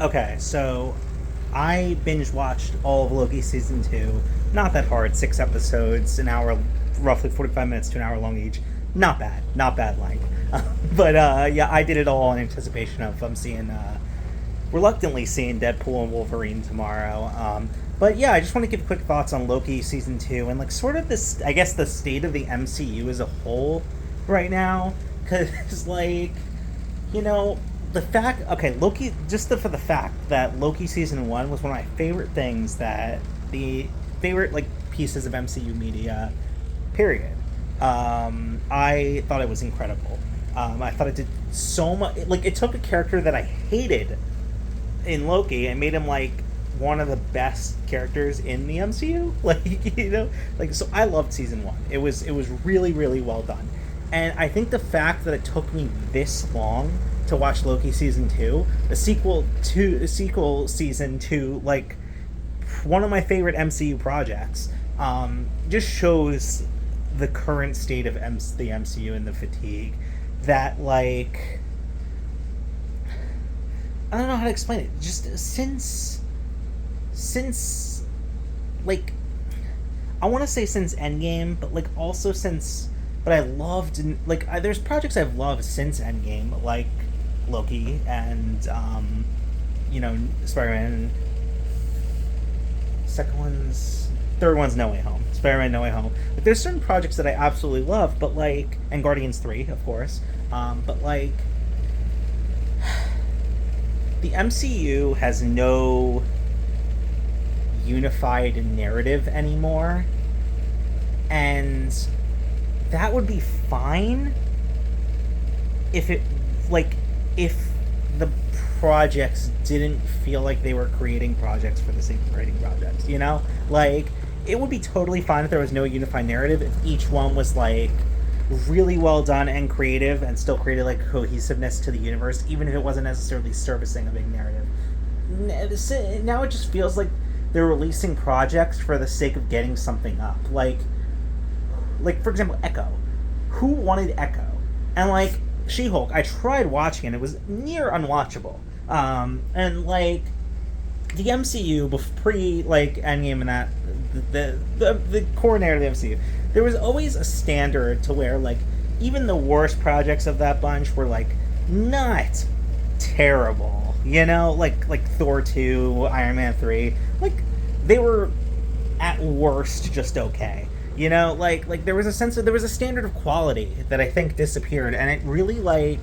Okay, so I binge watched all of Loki season 2. Not that hard, 6 episodes, an hour, roughly 45 minutes to an hour long each. Not bad length. But yeah, I did it all in anticipation of seeing, reluctantly seeing Deadpool and Wolverine tomorrow. But yeah, I just want to give quick thoughts on Loki season 2 and like sort of this, I guess, the state of the MCU as a whole right now. Because, like, you know, the fact, okay, Loki, just for the fact that Loki season one was one of my favorite things that the favorite like pieces of MCU media, period. I thought it was incredible. I thought it did so much. Like, it took a character that I hated in Loki and made him like one of the best characters in the MCU. Like, like, so I loved season one. It was really well done, and I think the fact that it took me this long to watch Loki season two, the sequel season to like one of my favorite MCU projects, just shows the current state of the MCU and the fatigue that like I don't know how to explain it. Just since like I want to say since Endgame, but like also since but I loved like there's projects I've loved since Endgame, like Loki and Spider-Man. Third one's No Way Home. Spider-Man No Way Home. Like there's certain projects that I absolutely love, but like and Guardians 3, of course. But like the MCU has no unified narrative anymore, and that would be fine if it like if the projects didn't feel like they were creating projects for the sake of creating projects, like it would be totally fine if there was no unified narrative, if each one was like really well done and creative and still created like cohesiveness to the universe, even if it wasn't necessarily servicing a big narrative. Now it just feels like they're releasing projects for the sake of getting something up. Like for example, Echo. Who wanted Echo? And like She-Hulk, I tried watching it. It was near unwatchable. And like the MCU pre like Endgame and that the core narrative of the MCU, there was always a standard to where like even the worst projects of that bunch were like not terrible, like Thor 2, Iron Man 3, like they were at worst just okay. Like there was a standard of quality that I think disappeared, and it really like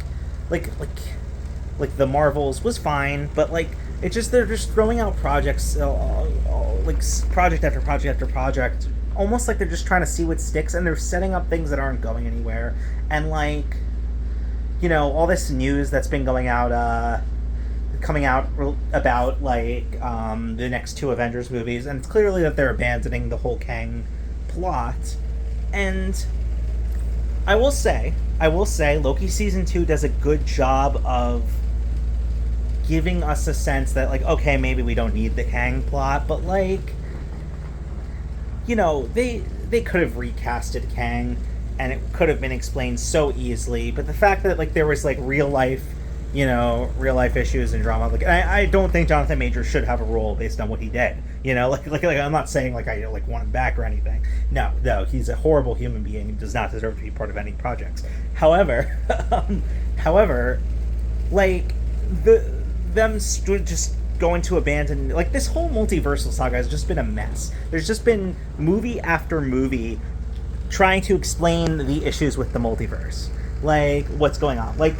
the Marvels was fine, but like it just they're just throwing out projects, like project after project after project, almost like they're just trying to see what sticks, and they're setting up things that aren't going anywhere, and like all this news that's been coming out about like the next two Avengers movies, and it's clearly that they're abandoning the whole Kang plot. And I will say Loki season 2 does a good job of giving us a sense that like, okay, maybe we don't need the Kang plot, but like they could have recasted Kang and it could have been explained so easily. But the fact that like there was like real life issues and drama, like I don't think Jonathan Majors should have a role based on what he did. Like I'm not saying like I like want him back or anything. No, he's a horrible human being and does not deserve to be part of any projects. However, like them just going to abandon like this whole multiversal saga has just been a mess. There's just been movie after movie trying to explain the issues with the multiverse, like what's going on, like.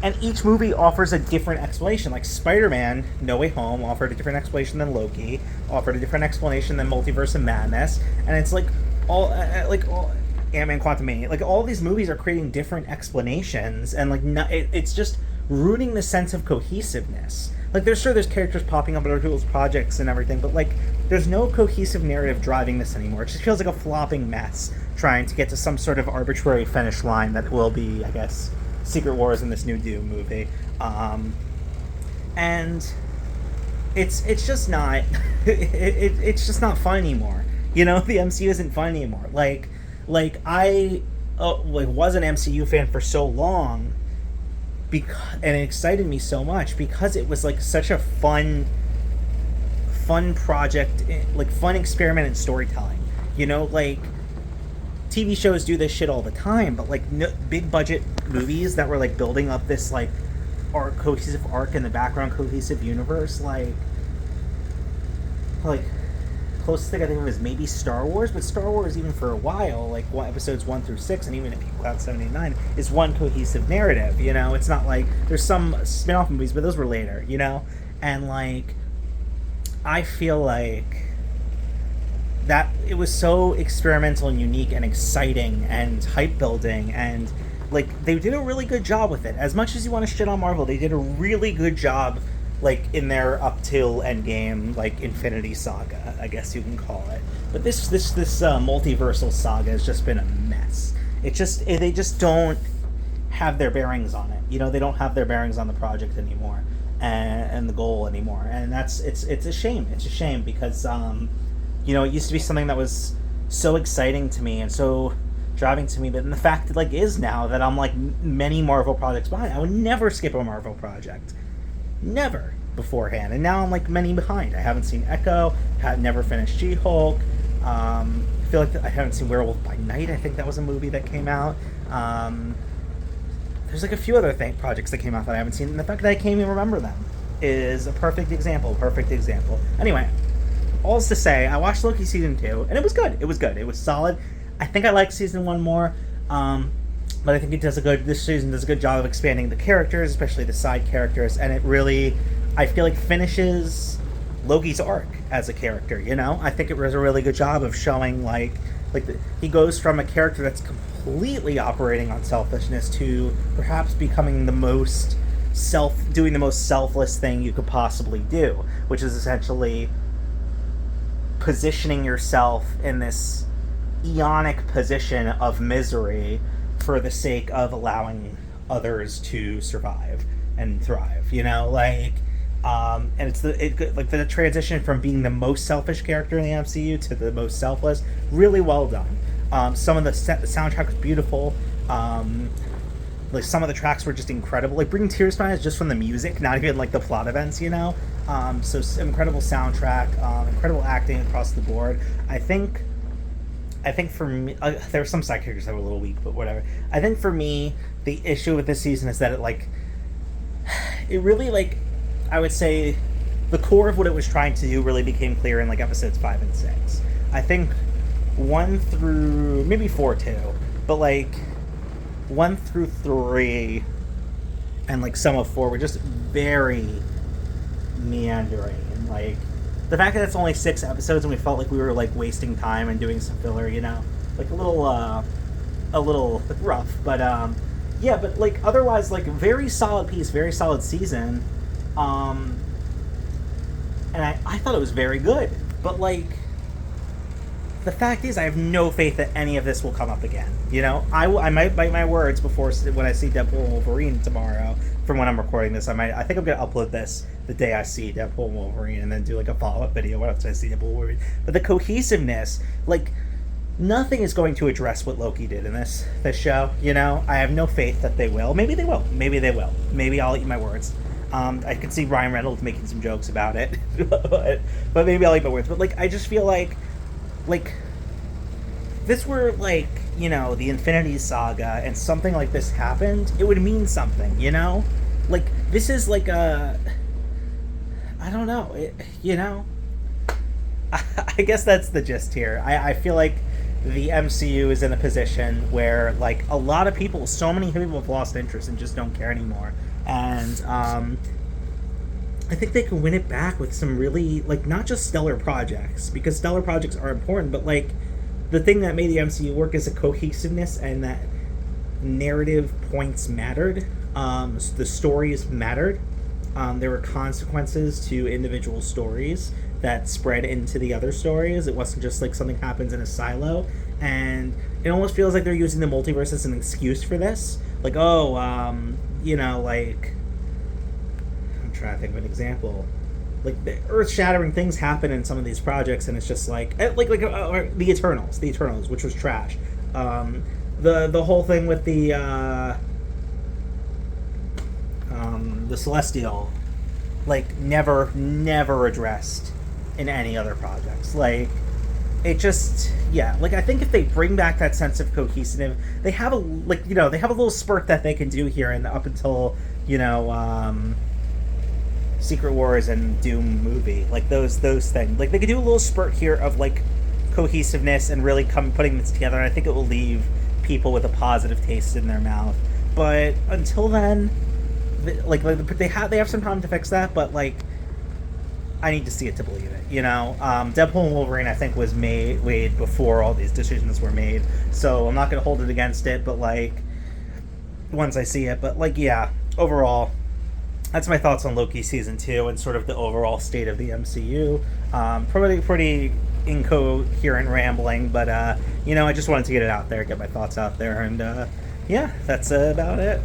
And each movie offers a different explanation. Like Spider-Man No Way Home offered a different explanation than Loki, offered a different explanation than Multiverse of Madness, and it's like all Ant-Man Quantumania. Like all these movies are creating different explanations, and like it's just ruining the sense of cohesiveness. Like there's characters popping up in other people's projects and everything, but like there's no cohesive narrative driving this anymore. It just feels like a flopping mess trying to get to some sort of arbitrary finish line that will be, I guess, Secret Wars in this new Doom movie, and it's just not it's just not fun anymore. The MCU isn't fun anymore. Like I was an MCU fan for so long, and it excited me so much because it was like such a fun project, like fun experiment in storytelling. You know, like TV shows do this shit all the time, but like no, big budget movies that were like building up this like cohesive arc in the background, cohesive universe, like closest thing I think of is maybe Star Wars, but Star Wars even for a while, like episodes 1 through 6, and even if you count 7, 8, 9, is one cohesive narrative. You know, it's not like there's some spin-off movies, but those were later. You know, and like I feel like that it was so experimental and unique and exciting and hype building, and like they did a really good job with it. As much as you want to shit on Marvel, they did a really good job, like in their up till Endgame, like Infinity Saga, I guess you can call it. But this multiversal saga has just been a mess. They just don't have their bearings on it. You know, they don't have their bearings on the project anymore, and the goal anymore. And it's a shame. It's a shame because you know, it used to be something that was so exciting to me and so driving to me, but the fact that like is now that I'm like many Marvel projects behind. I would never skip a Marvel project. Never beforehand, and now I'm like many behind. I haven't seen Echo, had never finished She-Hulk. I feel like I haven't seen Werewolf by Night. I think that was a movie that came out. There's like a few other projects that came out that I haven't seen, and the fact that I can't even remember them is a perfect example. Anyway, all's to say, I watched Loki season 2, and it was good. It was solid. I think I like season 1 more. But I think this season does a good job of expanding the characters, especially the side characters, and it really, I feel like, finishes Loki's arc as a character, you know? I think it was a really good job of showing, he goes from a character that's completely operating on selfishness to perhaps becoming doing the most selfless thing you could possibly do, which is essentially positioning yourself in this eonic position of misery for the sake of allowing others to survive and thrive, you know, and it's the transition from being the most selfish character in the MCU to the most selfless, really well done. Some of the soundtrack was beautiful. Like some of the tracks were just incredible. Like bringing tears to my eyes just from the music, not even like the plot events, you know. So incredible soundtrack, incredible acting across the board. I think for me, there were some side characters that were a little weak, but whatever. I think for me, the issue with this season is that it really, I would say, the core of what it was trying to do really became clear in, episodes 5 and 6. I think 1 through, maybe 4 too, but, 1 through 3 and, some of 4 were just very meandering, and, the fact that it's only 6 episodes and we felt like we were wasting time and doing some filler, you know, a little rough, but yeah, but otherwise very solid piece, very solid season, and I thought it was very good, but the fact is I have no faith that any of this will come up again. You know, I might bite my words before when I see Deadpool Wolverine tomorrow. From when I'm recording this, I think I'm gonna upload this the day I see Deadpool Wolverine, and then do a follow-up video once I see Deadpool Wolverine. But the cohesiveness, nothing is going to address what Loki did in this show. You know, I have no faith that they will. Maybe they will. Maybe I'll eat my words. I could see Ryan Reynolds making some jokes about it, but maybe I'll eat my words. But I just feel like this were you know, the Infinity Saga, and something like this happened, it would mean something, you know? This is I don't know, you know? I guess that's the gist here. I feel like the MCU is in a position where, a lot of people, so many people have lost interest and just don't care anymore. And, I think they can win it back with some really, not just stellar projects, because stellar projects are important, but, the thing that made the MCU work is a cohesiveness, and that narrative points mattered. The stories mattered. There were consequences to individual stories that spread into the other stories. It wasn't just something happens in a silo. And it almost feels like they're using the multiverse as an excuse for this. You know, I'm trying to think of an example. The earth-shattering things happen in some of these projects, and it's just the Eternals, which was trash. The whole thing with the the Celestial, like never addressed in any other projects. Like it just, yeah, like I think if they bring back that sense of cohesive, they have a, like, they have a little spurt that they can do here and up until, Secret Wars and Doom movie, like those things, like they could do a little spurt here of like cohesiveness and really putting this together, and I think it will leave people with a positive taste in their mouth. But until then, they have some time to fix that, but like I need to see it to believe it. Deadpool and Wolverine, I think, was made before all these decisions were made, so I'm not going to hold it against it. But like, once I see it, but like, yeah, overall, that's my thoughts on Loki season 2 and sort of the overall state of the MCU. Pretty incoherent rambling, but I just wanted to get it out there, get my thoughts out there, and yeah, that's about it.